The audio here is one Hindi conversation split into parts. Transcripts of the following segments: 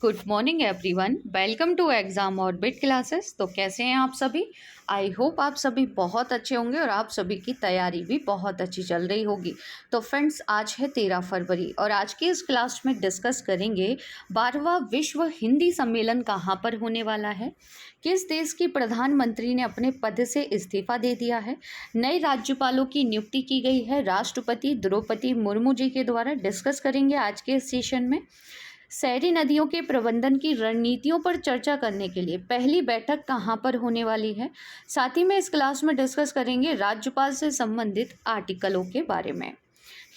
Good morning everyone, welcome to exam orbit classes. तो कैसे हैं आप सभी? आई होप आप सभी बहुत अच्छे होंगे और आप सभी की तैयारी भी बहुत अच्छी चल रही होगी। तो फ्रेंड्स, आज है 13 फरवरी और आज की इस क्लास में डिस्कस करेंगे 12वां विश्व हिंदी सम्मेलन कहाँ पर होने वाला है, किस देश की प्रधानमंत्री ने अपने पद से इस्तीफा दे दिया है, नए राज्यपालों की नियुक्ति की गई है राष्ट्रपति द्रौपदी मुर्मू जी के द्वारा। डिस्कस करेंगे आज के इस सेशन में शहरी नदियों के प्रबंधन की रणनीतियों पर चर्चा करने के लिए पहली बैठक कहाँ पर होने वाली है। साथ ही में इस क्लास में डिस्कस करेंगे राज्यपाल से संबंधित आर्टिकलों के बारे में।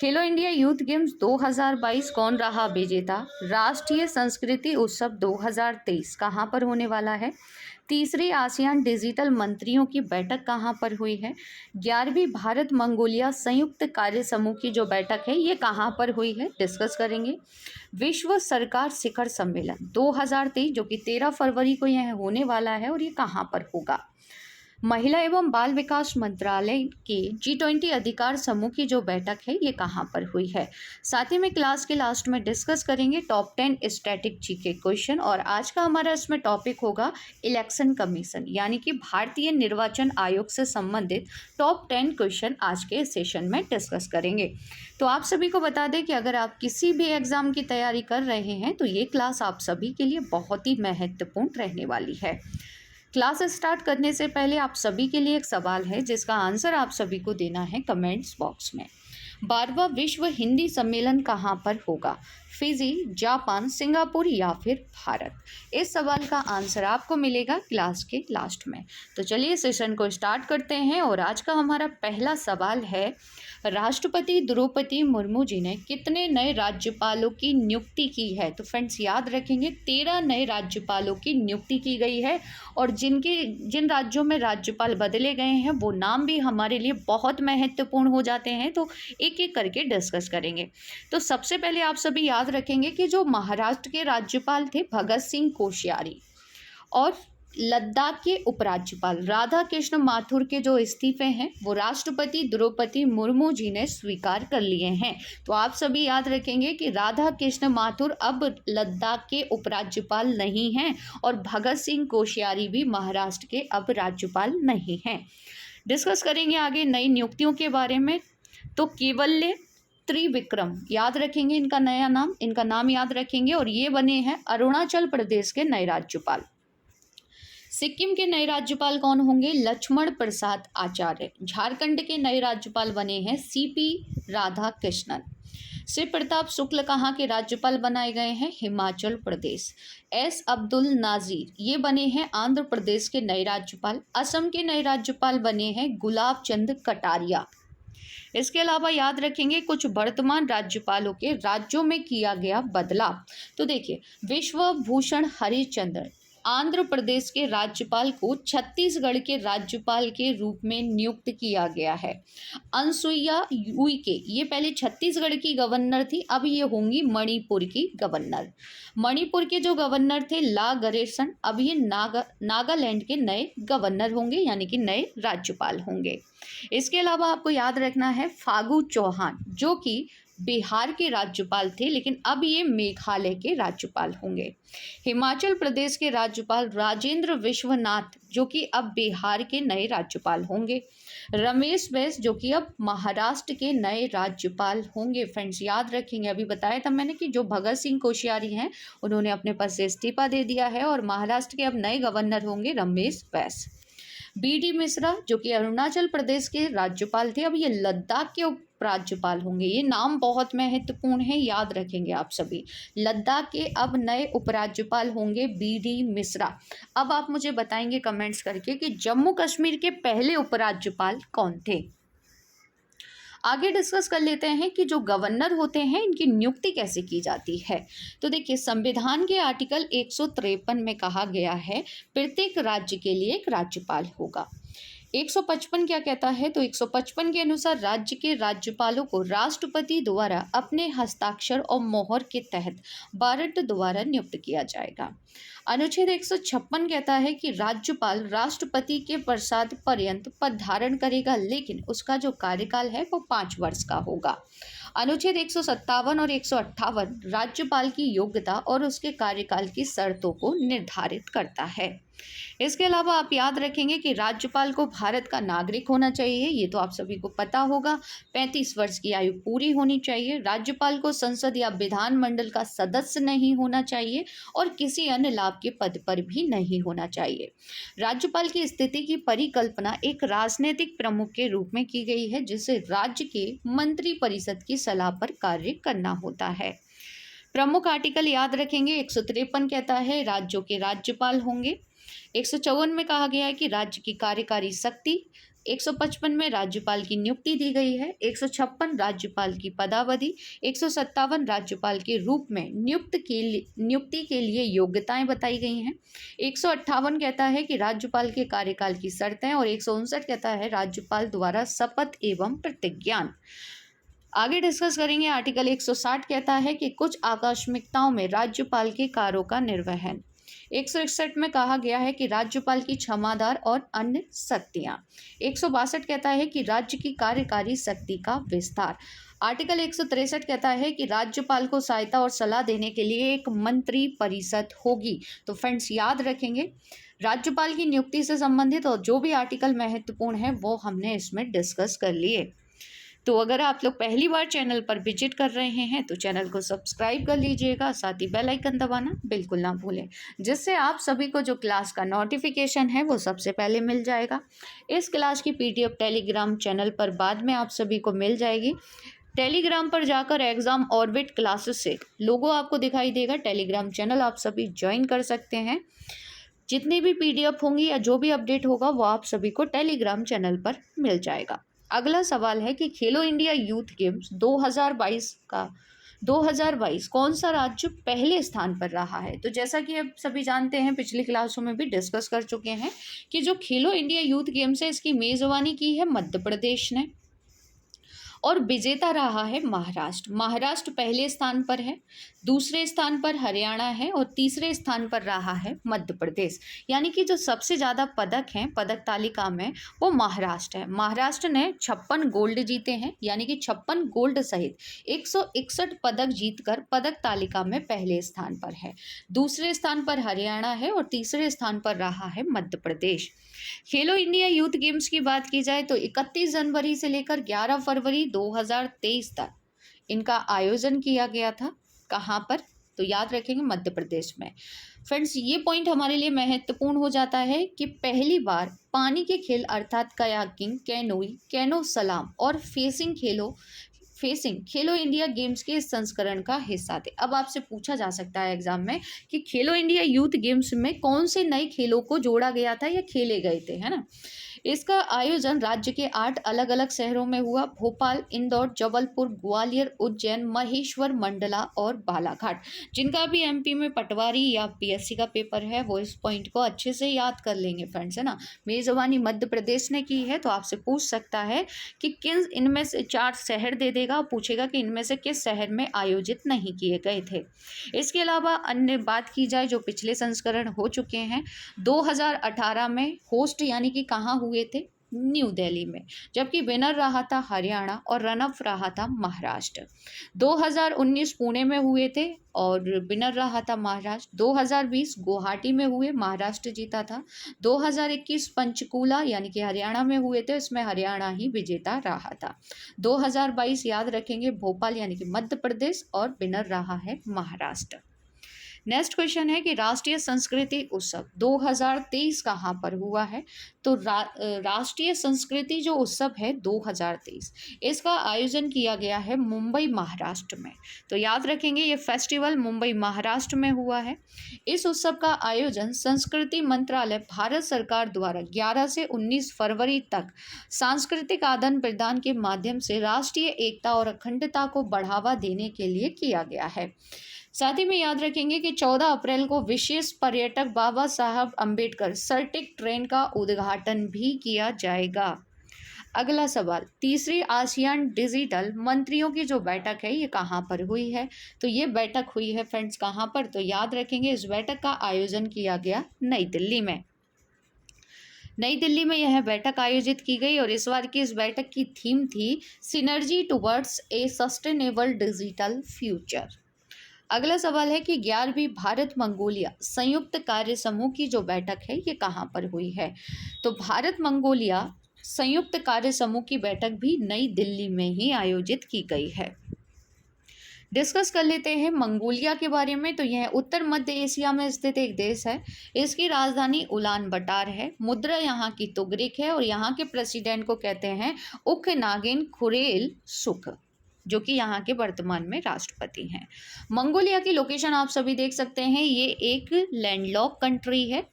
खेलो इंडिया यूथ गेम्स 2022 कौन रहा विजेता, राष्ट्रीय संस्कृति उत्सव 2023 कहाँ पर होने वाला है, तीसरी आसियान डिजिटल मंत्रियों की बैठक कहाँ पर हुई है, 11वीं भारत मंगोलिया संयुक्त कार्य समूह की जो बैठक है ये कहाँ पर हुई है, डिस्कस करेंगे। विश्व सरकार शिखर सम्मेलन 2023 जो कि 13 फरवरी को यह होने वाला है और ये कहाँ पर होगा। महिला एवं बाल विकास मंत्रालय के G20 अधिकार समूह की जो बैठक है ये कहाँ पर हुई है। साथ ही में क्लास के लास्ट में डिस्कस करेंगे टॉप 10 स्टैटिक जीके क्वेश्चन और आज का हमारा इसमें टॉपिक होगा इलेक्शन कमीशन, यानी कि भारतीय निर्वाचन आयोग से संबंधित टॉप 10 क्वेश्चन आज के सेशन में डिस्कस करेंगे। तो आप सभी को बता दें कि अगर आप किसी भी एग्जाम की तैयारी कर रहे हैं तो ये क्लास आप सभी के लिए बहुत ही महत्वपूर्ण रहने वाली है। क्लास स्टार्ट करने से पहले आप सभी के लिए एक सवाल है जिसका आंसर आप सभी को देना है कमेंट्स बॉक्स में। 12वां विश्व हिंदी सम्मेलन कहाँ पर होगा, फिजी, जापान, सिंगापुर या फिर भारत। इस सवाल का आंसर आपको मिलेगा क्लास के लास्ट में। तो चलिए सेशन को स्टार्ट करते हैं और आज का हमारा पहला सवाल है, राष्ट्रपति द्रौपदी मुर्मू जी ने कितने नए राज्यपालों की नियुक्ति की है। तो फ्रेंड्स याद रखेंगे 13 नए राज्यपालों की नियुक्ति की गई है और जिन राज्यों में राज्यपाल बदले गए हैं वो नाम भी हमारे लिए बहुत महत्वपूर्ण हो जाते हैं, तो एक एक करके डिस्कस करेंगे। तो सबसे पहले आप सभी याद रखेंगे कि जो महाराष्ट्र के राज्यपाल थे भगत सिंह कोश्यारी और लद्दाख के उपराज्यपाल राधा कृष्ण माथुर के जो इस्तीफे हैं वो राष्ट्रपति द्रौपदी मुर्मू जी ने स्वीकार कर लिए हैं। तो आप सभी याद रखेंगे कि राधा कृष्ण माथुर अब लद्दाख के उपराज्यपाल नहीं हैं और भगत सिंह कोश्यारी भी महाराष्ट्र के अब राज्यपाल नहीं हैं। डिस्कस करेंगे आगे नई नियुक्तियों के बारे में। तो केवल्य त्रिविक्रम याद रखेंगे इनका नाम याद रखेंगे और ये बने हैं अरुणाचल प्रदेश के नए राज्यपाल। सिक्किम के नए राज्यपाल कौन होंगे, लक्ष्मण प्रसाद आचार्य। झारखंड के नए राज्यपाल बने हैं सीपी राधाकृष्णन। श्री प्रताप शुक्ल कहाँ के राज्यपाल बनाए गए हैं, हिमाचल प्रदेश। एस अब्दुल नाजीर ये बने हैं आंध्र प्रदेश के नए राज्यपाल। असम के नए राज्यपाल बने हैं गुलाब चंद कटारिया। इसके अलावा याद रखेंगे कुछ वर्तमान राज्यपालों के राज्यों में किया गया बदलाव। तो देखिए, विश्वभूषण हरिचंद्र आंध्र प्रदेश के राज्यपाल को छत्तीसगढ़ के राज्यपाल के रूप में नियुक्त किया गया है। अनसुईया उइके ये पहले छत्तीसगढ़ की गवर्नर थी, अब ये होंगी मणिपुर की गवर्नर। मणिपुर के जो गवर्नर थे ला गरेसन, अब ये नागालैंड के नए गवर्नर होंगे, यानी कि नए राज्यपाल होंगे। इसके अलावा आपको याद रखना है फागू चौहान जो कि बिहार के राज्यपाल थे लेकिन अब ये मेघालय के राज्यपाल होंगे। हिमाचल प्रदेश के राज्यपाल राजेंद्र विश्वनाथ जो कि अब बिहार के नए राज्यपाल होंगे। रमेश बैस जो कि अब महाराष्ट्र के नए राज्यपाल होंगे। फ्रेंड्स याद रखेंगे, अभी बताया था मैंने कि जो भगत सिंह कोश्यारी हैं उन्होंने अपने पद से इस्तीफा दे दिया है और महाराष्ट्र के अब नए गवर्नर होंगे रमेश बैस। BD मिश्रा जो कि अरुणाचल प्रदेश के राज्यपाल थे, अब ये लद्दाख के उपराज्यपाल होंगे। ये नाम बहुत महत्वपूर्ण है, याद रखेंगे आप सभी। लद्दाख के अब नए उपराज्यपाल होंगे BD मिश्रा। अब आप मुझे बताएंगे कमेंट्स करके कि जम्मू कश्मीर के पहले उपराज्यपाल कौन थे। आगे डिस्कस कर लेते हैं कि जो गवर्नर होते हैं इनकी नियुक्ति कैसे की जाती है। तो देखिए, संविधान के आर्टिकल 153 में कहा गया है प्रत्येक राज्य के लिए एक राज्यपाल होगा। 155 क्या कहता है, तो 155 के अनुसार राज्य के राज्यपालों को राष्ट्रपति द्वारा अपने हस्ताक्षर और मोहर के तहत वारंट द्वारा नियुक्त किया जाएगा। अनुच्छेद 156 कहता है कि राज्यपाल राष्ट्रपति के प्रसाद पर्यंत पद धारण करेगा लेकिन उसका जो कार्यकाल है वो 5 वर्ष का होगा। अनुच्छेद 157 और 158 राज्यपाल की योग्यता और उसके कार्यकाल की शर्तों को निर्धारित करता है। इसके अलावा आप याद रखेंगे कि राज्यपाल को भारत का नागरिक होना चाहिए, ये तो आप सभी को पता होगा। 35 वर्ष की आयु पूरी होनी चाहिए। राज्यपाल को संसद या विधानमंडल का सदस्य नहीं होना चाहिए और किसी अन्य लाभ के पद पर भी नहीं होना चाहिए। राज्यपाल की स्थिति की परिकल्पना एक राजनीतिक प्रमुख के रूप में की गई है, जिसे राज्य के मंत्रिपरिषद की सलाह पर कार्य करना होता है। प्रमुख आर्टिकल याद रखेंगे। 153 कहता है राज्यों के राज्यपाल होंगे। 154 में कहा गया है कि राज्य की कार्यकारी शक्ति। 155 में राज्यपाल की नियुक्ति दी गई है। 156 राज्यपाल की पदावधि। 157 राज्यपाल के रूप में नियुक्ति के लिए योग्यताएं बताई गई हैं। 158 कहता है कि राज्यपाल के कार्यकाल की शर्तें और 159 कहता है राज्यपाल द्वारा शपथ एवं प्रतिज्ञान। आगे डिस्कस करेंगे। आर्टिकल 160 कहता है कि कुछ आकस्मिकताओं में राज्यपाल के कार्यों का निर्वहन। 161 में कहा गया है कि राज्यपाल की क्षमादार और अन्य शक्तियां। 162 कहता है कि राज्य की कार्यकारी शक्ति का विस्तार। आर्टिकल 163 कहता है कि राज्यपाल को सहायता और सलाह देने के लिए एक मंत्री परिषद होगी। तो फ्रेंड्स याद रखेंगे, राज्यपाल की नियुक्ति से संबंधित और जो भी आर्टिकल महत्वपूर्ण है वो हमने इसमें डिस्कस कर लिए। तो अगर आप लोग पहली बार चैनल पर विजिट कर रहे हैं तो चैनल को सब्सक्राइब कर लीजिएगा, साथ ही बेल आइकन दबाना बिल्कुल ना भूलें, जिससे आप सभी को जो क्लास का नोटिफिकेशन है वो सबसे पहले मिल जाएगा। इस क्लास की पीडीएफ टेलीग्राम चैनल पर बाद में आप सभी को मिल जाएगी। टेलीग्राम पर जाकर एग्जाम ऑर्बिट क्लासेस से लोगो आपको दिखाई देगा। टेलीग्राम चैनल आप सभी ज्वाइन कर सकते हैं। जितनी भी पीडीएफ होंगी या जो भी अपडेट होगा वो आप सभी को टेलीग्राम चैनल पर मिल जाएगा। अगला सवाल है कि खेलो इंडिया यूथ गेम्स 2022 कौन सा राज्य पहले स्थान पर रहा है। तो जैसा कि आप सभी जानते हैं, पिछली क्लासों में भी डिस्कस कर चुके हैं कि जो खेलो इंडिया यूथ गेम्स है इसकी मेज़बानी की है मध्य प्रदेश ने और विजेता रहा है महाराष्ट्र। महाराष्ट्र पहले स्थान पर है, दूसरे स्थान पर हरियाणा है और तीसरे स्थान पर रहा है मध्य प्रदेश। यानी कि जो सबसे ज़्यादा पदक हैं पदक तालिका में वो महाराष्ट्र है। महाराष्ट्र ने 56 गोल्ड जीते हैं, यानी कि 56 गोल्ड सहित 161 पदक जीतकर पदक तालिका में पहले स्थान पर है। दूसरे स्थान पर हरियाणा है और तीसरे स्थान पर रहा है मध्य प्रदेश। खेलो इंडिया यूथ गेम्स की बात की जाए तो 31 जनवरी से लेकर 11 फरवरी 2023 तक इनका आयोजन किया गया था। कहाँ पर? तो याद रखेंगे मध्य प्रदेश में। फ्रेंड्स ये पॉइंट हमारे लिए महत्वपूर्ण हो जाता है कि पहली बार पानी के खेल अर्थात कयाकिंग, कैनोई, कैनो सलाम और फेसिंग खेलो इंडिया गेम्स के इस संस्करण का हिस्सा थे। अब आपसे पूछा जा सकता है एग्जाम में कि खेलो इंडिया यूथ गेम्स में कौन से नए खेलों को जोड़ा गया था या खेले गए थे, है ना। इसका आयोजन राज्य के 8 अलग अलग शहरों में हुआ। भोपाल, इंदौर, जबलपुर, ग्वालियर, उज्जैन, महेश्वर, मंडला और बालाघाट। जिनका भी एमपी में पटवारी या पीएससी का पेपर है वो इस पॉइंट को अच्छे से याद कर लेंगे फ्रेंड्स, है ना। मेजबानी मध्य प्रदेश ने की है, तो आपसे पूछ सकता है कि किन इनमें से 4 शहर दे देगा, पूछेगा कि इनमें से किस शहर में आयोजित नहीं किए गए थे। इसके अलावा अन्य बात की जाए जो पिछले संस्करण हो चुके हैं, 2018 में होस्ट यानी कि कहाँ हुए थे, न्यू दिल्ली में, जबकि विनर रहा था हरियाणा और रनअप रहा था महाराष्ट्र। 2019 पुणे में हुए थे और विनर रहा था महाराष्ट्र। 2020 गुवाहाटी में हुए, महाराष्ट्र जीता था। 2021 पंचकूला यानी कि हरियाणा में हुए थे, इसमें हरियाणा ही विजेता रहा था। 2022 याद रखेंगे भोपाल यानी कि मध्य प्रदेश और विनर रहा है महाराष्ट्र। नेक्स्ट क्वेश्चन है कि राष्ट्रीय संस्कृति उत्सव 2023 कहाँ पर हुआ है। तो राष्ट्रीय संस्कृति जो उत्सव है 2023 इसका आयोजन किया गया है मुंबई महाराष्ट्र में। तो याद रखेंगे ये फेस्टिवल मुंबई महाराष्ट्र में हुआ है। इस उत्सव का आयोजन संस्कृति मंत्रालय भारत सरकार द्वारा 11 से 19 फरवरी तक सांस्कृतिक आदान प्रदान के माध्यम से राष्ट्रीय एकता और अखंडता को बढ़ावा देने के लिए किया गया है। साथ ही में याद रखेंगे कि 14 अप्रैल को विशेष पर्यटक बाबा साहब अम्बेडकर सर्टिक ट्रेन का उद्घाटन भी किया जाएगा। अगला सवाल, तीसरी आसियान डिजिटल मंत्रियों की जो बैठक है ये कहाँ पर हुई है। तो ये बैठक हुई है फ्रेंड्स कहाँ पर, तो याद रखेंगे इस बैठक का आयोजन किया गया नई दिल्ली में। नई दिल्ली में यह बैठक आयोजित की गई और इस बार की इस बैठक की थीम थी synergy towards a sustainable digital future. अगला सवाल है कि 11वीं भारत मंगोलिया संयुक्त कार्य समूह की जो बैठक है ये कहाँ पर हुई है? तो भारत मंगोलिया संयुक्त कार्य समूह की बैठक भी नई दिल्ली में ही आयोजित की गई है। डिस्कस कर लेते हैं मंगोलिया के बारे में। तो यह उत्तर मध्य एशिया में स्थित एक देश है। इसकी राजधानी उलान बटार है। मुद्रा यहाँ की तुगरिक है और यहाँ के प्रेसिडेंट को कहते हैं उख नागिन खुरेल सुख, जो कि यहाँ के वर्तमान में राष्ट्रपति हैं। मंगोलिया की लोकेशन आप सभी देख सकते हैं, ये एक लैंडलॉक कंट्री है।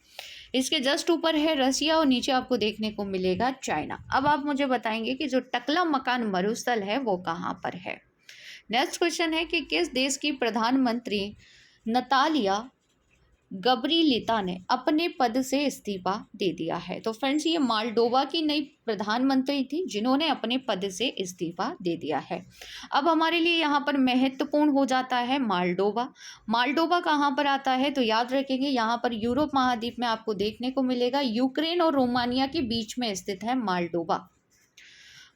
इसके जस्ट ऊपर है रसिया और नीचे आपको देखने को मिलेगा चाइना। अब आप मुझे बताएंगे कि जो टकला मकान मरुस्थल है वो कहाँ पर है। नेक्स्ट क्वेश्चन है कि किस देश की प्रधानमंत्री नतालिया गब्रिलिता ने अपने पद से इस्तीफा दे दिया है? तो फ्रेंड्स ये मालडोवा की नई प्रधानमंत्री थी जिन्होंने अपने पद से इस्तीफा दे दिया है। अब हमारे लिए यहाँ पर महत्वपूर्ण हो जाता है मालडोवा। मालडोवा कहाँ पर आता है? तो याद रखेंगे यहाँ पर यूरोप महाद्वीप में आपको देखने को मिलेगा। यूक्रेन और रोमानिया के बीच में स्थित है मालडोवा।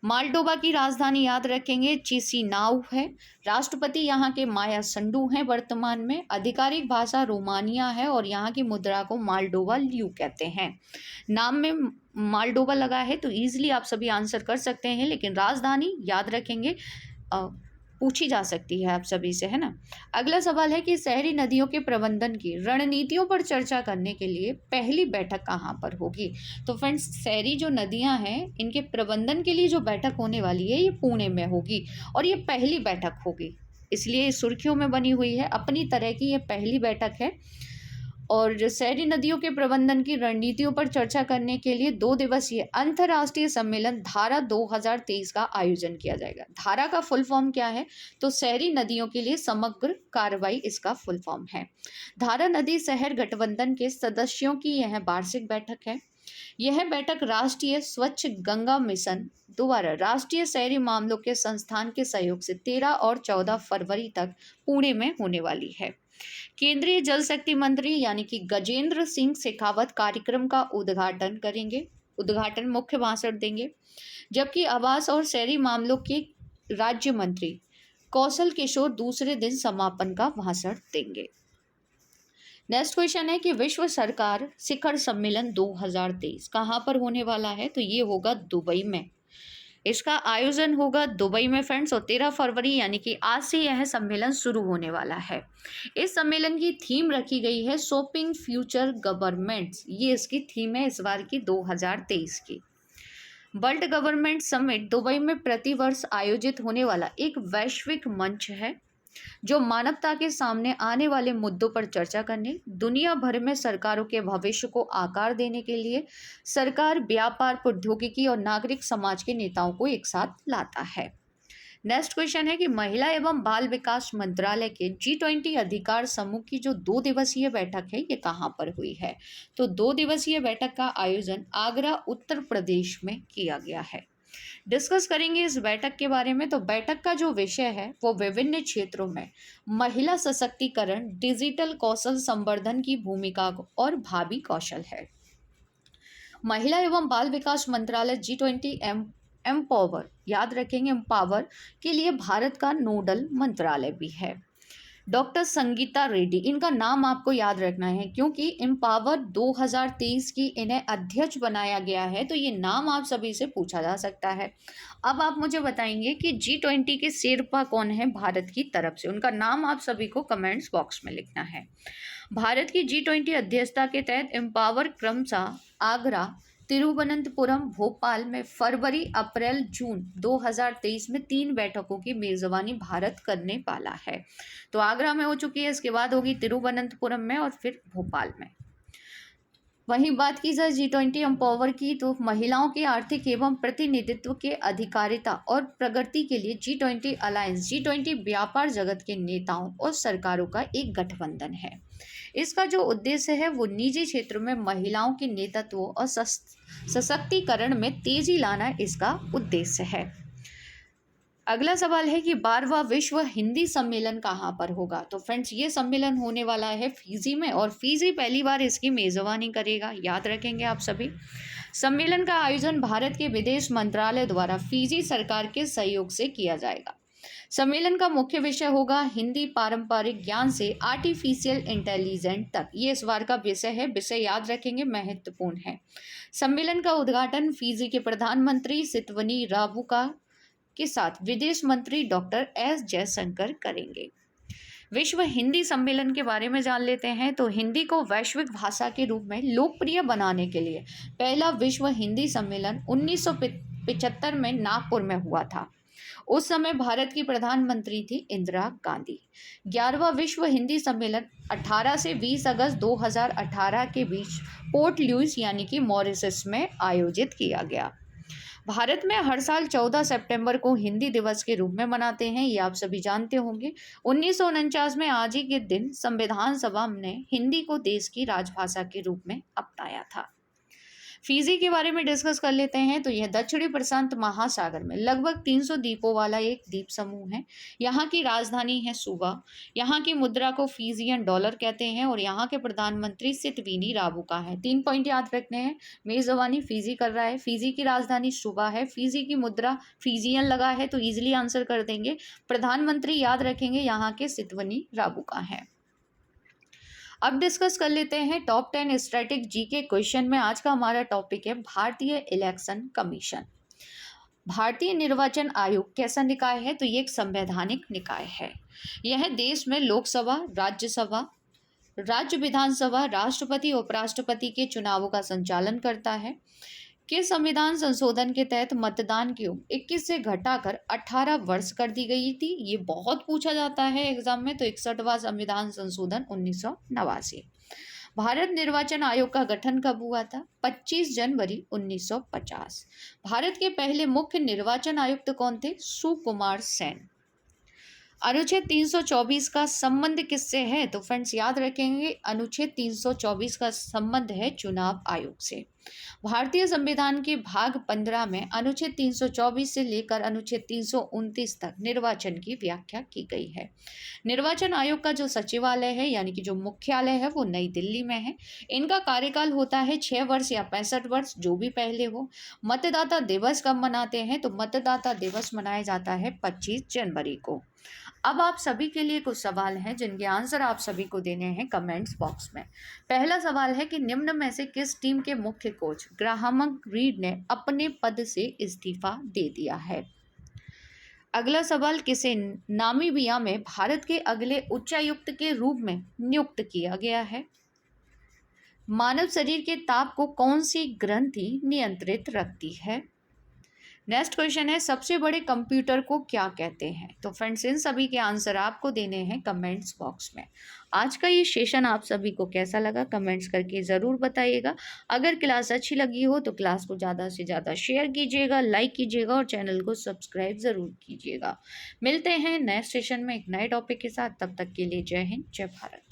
मालडोवा की राजधानी याद रखेंगे चिसिनाउ है। राष्ट्रपति यहाँ के माया संडू हैं वर्तमान में। आधिकारिक भाषा रोमानिया है और यहाँ की मुद्रा को मालडोवा ल्यू कहते हैं। नाम में मालडोवा लगा है तो इजीली आप सभी आंसर कर सकते हैं, लेकिन राजधानी याद रखेंगे, पूछी जा सकती है आप सभी से, है ना। अगला सवाल है कि शहरी नदियों के प्रबंधन की रणनीतियों पर चर्चा करने के लिए पहली बैठक कहाँ पर होगी? तो फ्रेंड्स शहरी जो नदियाँ हैं इनके प्रबंधन के लिए जो बैठक होने वाली है ये पुणे में होगी और ये पहली बैठक होगी, इसलिए सुर्खियों में बनी हुई है। अपनी तरह की ये पहली बैठक है और शहरी नदियों के प्रबंधन की रणनीतियों पर चर्चा करने के लिए 2 दिवसीय अंतर्राष्ट्रीय सम्मेलन धारा 2023 का आयोजन किया जाएगा। धारा का फुल फॉर्म क्या है? तो शहरी नदियों के लिए समग्र कार्रवाई इसका फुल फॉर्म है। धारा नदी शहर गठबंधन के सदस्यों की यह वार्षिक बैठक है। यह बैठक राष्ट्रीय स्वच्छ गंगा मिशन द्वारा राष्ट्रीय शहरी मामलों के संस्थान के सहयोग से 13 और 14 फरवरी तक पुणे में होने वाली है। केंद्रीय जल शक्ति मंत्री यानी कि गजेंद्र सिंह शेखावत कार्यक्रम का उद्घाटन करेंगे, उद्घाटन मुख्य भाषण देंगे, जबकि आवास और शहरी मामलों के राज्य मंत्री कौशल किशोर दूसरे दिन समापन का भाषण देंगे। नेक्स्ट क्वेश्चन है कि विश्व सरकार शिखर सम्मेलन 2023 कहाँ पर होने वाला है? तो ये होगा दुबई में। इसका आयोजन होगा दुबई में फ्रेंड्स और 13 फरवरी यानी कि आज से यह सम्मेलन शुरू होने वाला है। इस सम्मेलन की थीम रखी गई है शॉपिंग फ्यूचर गवर्नमेंट्स, ये इसकी थीम है इस बार की 2023 की। वर्ल्ड गवर्नमेंट समिट दुबई में प्रतिवर्ष आयोजित होने वाला एक वैश्विक मंच है जो मानवता के सामने आने वाले मुद्दों पर चर्चा करने, दुनिया भर में सरकारों के भविष्य को आकार देने के लिए सरकार, व्यापार, प्रौद्योगिकी और नागरिक समाज के नेताओं को एक साथ लाता है। नेक्स्ट क्वेश्चन है कि महिला एवं बाल विकास मंत्रालय के G20 अधिकार समूह की जो 2 दिवसीय बैठक है ये कहाँ पर हुई है? तो 2 दिवसीय बैठक का आयोजन आगरा, उत्तर प्रदेश में किया गया है। डिस्कस करेंगे इस बैठक के बारे में। तो बैठक का जो विषय है वो विभिन्न क्षेत्रों में महिला सशक्तिकरण, डिजिटल कौशल संवर्धन की भूमिका और भावी कौशल है। महिला एवं बाल विकास मंत्रालय G20 एम्पावर, याद रखेंगे एम्पावर के लिए भारत का नोडल मंत्रालय भी है। डॉक्टर संगीता रेड्डी, इनका नाम आपको याद रखना है क्योंकि एम्पावर 2023 की इन्हें अध्यक्ष बनाया गया है, तो ये नाम आप सभी से पूछा जा सकता है। अब आप मुझे बताएंगे कि G20 के शेरपा कौन है भारत की तरफ से, उनका नाम आप सभी को कमेंट्स बॉक्स में लिखना है। भारत की G20 अध्यक्षता के तहत एम्पावर क्रमशः आगरा, तिरुवनंतपुरम, भोपाल में फरवरी, अप्रैल, जून 2023 में 3 बैठकों की मेजबानी भारत करने वाला है। तो आगरा में हो चुकी है, इसके बाद होगी तिरुवनंतपुरम में और फिर भोपाल में। वहीं बात की जाए G20 एम्पावर की, तो महिलाओं के आर्थिक एवं प्रतिनिधित्व के अधिकारिता और प्रगति के लिए G20 अलायंस, G20 व्यापार जगत के नेताओं और सरकारों का एक गठबंधन है। इसका जो उद्देश्य है वो निजी क्षेत्र में महिलाओं के नेतृत्व और सशक्तिकरण में तेजी लाना इसका उद्देश्य है। अगला सवाल है कि 12वां विश्व हिंदी सम्मेलन कहाँ पर होगा। तो फ्रेंड्स ये सम्मेलन होने वाला है फिजी में, और फिजी पहली बार इसकी मेज़बानी करेगा, याद रखेंगे आप सभी। सम्मेलन का आयोजन भारत के विदेश मंत्रालय द्वारा फिजी सरकार के सहयोग से किया जाएगा। सम्मेलन का मुख्य विषय होगा हिंदी पारंपरिक ज्ञान से आर्टिफिशियल इंटेलिजेंस तक। ये इस बार का विषय है, विषय याद रखेंगे, महत्वपूर्ण है। सम्मेलन का उद्घाटन फिजी के प्रधानमंत्री सितवनी राबुका के साथ विदेश मंत्री डॉक्टर एस जयशंकर करेंगे। विश्व हिंदी सम्मेलन के बारे में जान लेते हैं। तो हिंदी को वैश्विक भाषा के रूप में लोकप्रिय बनाने के लिए पहला विश्व हिंदी सम्मेलन 1975 में नागपुर में हुआ था। उस समय भारत की प्रधानमंत्री थी इंदिरा गांधी। 11वां विश्व हिंदी सम्मेलन 18 से 20 अगस्त 2018 के बीच पोर्ट लुइस यानी कि मॉरिशस में आयोजित किया गया। भारत में हर साल 14 सितंबर को हिंदी दिवस के रूप में मनाते हैं, ये आप सभी जानते होंगे। 1949 में आज ही के दिन संविधान सभा ने हिंदी को देश की राजभाषा के रूप में अपनाया था। फिजी के बारे में डिस्कस कर लेते हैं। तो यह दक्षिणी प्रशांत महासागर में लगभग 300 द्वीपों वाला एक द्वीप समूह है। यहाँ की राजधानी है सुवा। यहाँ की मुद्रा को फिजियन डॉलर कहते हैं और यहाँ के प्रधानमंत्री सितवीनी राबुका है। 3 पॉइंट याद रखने हैं। मेजबानी फिजी कर रहा है, फिजी की राजधानी सुवा है, फिजी की मुद्रा फिजियन लगा है, तो इजिली आंसर कर देंगे। प्रधानमंत्री याद रखेंगे यहाँ के सितवनी राबुका है। अब डिस्कस कर लेते हैं टॉप 10 स्टैटिक जीके क्वेश्चन में। आज का हमारा टॉपिक है भारतीय इलेक्शन कमीशन। भारतीय निर्वाचन आयोग कैसा निकाय है? तो ये एक संवैधानिक निकाय है। यह देश में लोकसभा, राज्यसभा, राज्य विधानसभा, राष्ट्रपति, उपराष्ट्रपति के चुनावों का संचालन करता है। के संविधान संशोधन के तहत मतदान की उम्र 21 से घटाकर 18 वर्ष कर दी गई थी। ये बहुत पूछा जाता है एग्जाम में। तो 61वां संविधान संशोधन 1989। भारत निर्वाचन आयोग का गठन कब हुआ था? 25 जनवरी 1950। भारत के पहले मुख्य निर्वाचन आयुक्त कौन थे? सुकुमार सेन। अनुच्छेद 324 का संबंध किससे है? तो फ्रेंड्स याद रखेंगे, अनुच्छेद 324 का संबंध है चुनाव आयोग से। भारतीय संविधान के भाग 15 में अनुच्छेद 324 से लेकर अनुच्छेद 329 तक निर्वाचन की व्याख्या की गई है। निर्वाचन आयोग का जो सचिवालय है यानी कि जो मुख्यालय है वो नई दिल्ली में है। इनका कार्यकाल होता है 6 वर्ष या 65 वर्ष, जो भी पहले हो। मतदाता दिवस कब मनाते हैं? तो मतदाता दिवस मनाया जाता है 25 जनवरी को। अब आप सभी के लिए कुछ सवाल हैं जिनके आंसर आप सभी को देने हैं कमेंट्स बॉक्स में। पहला सवाल है कि निम्न में से किस टीम के मुख्य कोच ग्राहम रीड ने अपने पद से इस्तीफा दे दिया है? अगला सवाल, किसे नामीबिया में भारत के अगले उच्चायुक्त के रूप में नियुक्त किया गया है? मानव शरीर के ताप को कौन सी ग्रंथि नियंत्रित रखती है? नेक्स्ट क्वेश्चन है, सबसे बड़े कंप्यूटर को क्या कहते हैं? तो फ्रेंड्स इन सभी के आंसर आपको देने हैं कमेंट्स बॉक्स में। आज का ये सेशन आप सभी को कैसा लगा कमेंट्स करके ज़रूर बताइएगा। अगर क्लास अच्छी लगी हो तो क्लास को ज़्यादा से ज़्यादा शेयर कीजिएगा, लाइक कीजिएगा और चैनल को सब्सक्राइब ज़रूर कीजिएगा। मिलते हैं नेक्स्ट सेशन में एक नए टॉपिक के साथ। तब तक के लिए जय हिंद, जय भारत।